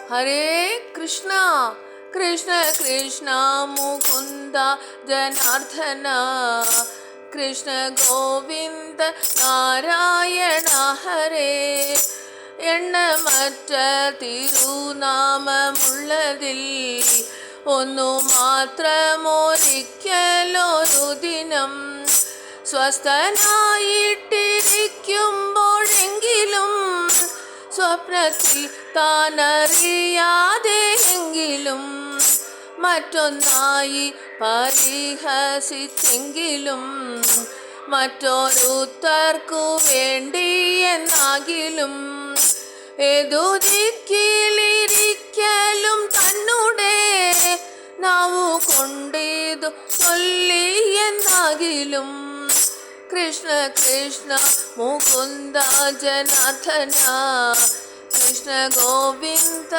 ഹരേ കൃഷ്ണ കൃഷ്ണ കൃഷ്ണ മുകുന്ദ ജനാർദ്ദന കൃഷ്ണ ഗോവിന്ദ നാരായണ ഹരേ. എണ്ണമറ്റ തിരുനാമമുള്ളതിൽ ഒന്നു മാത്രമൊരിക്കലൊരു ദിനം സ്വസ്ഥനായിട്ടിരിക്കുമ്പോഴെങ്കിലും സ്വപ്നത്തിൽ താനറിയാതെയെങ്കിലും മറ്റൊന്നായി പരിഹസിച്ചെങ്കിലും മറ്റൊരുത്തർക്കു വേണ്ടി എന്നാകിലും ഏതു ദിക്കിലിരിക്കലും തന്നുടെ നാവു കൊണ്ടിതു ചൊല്ലി എന്നാകിലും കൃഷ്ണ കൃഷ്ണ മുകുന്ദ ജനാർദ്ദന കൃഷ്ണ ഗോവിന്ദ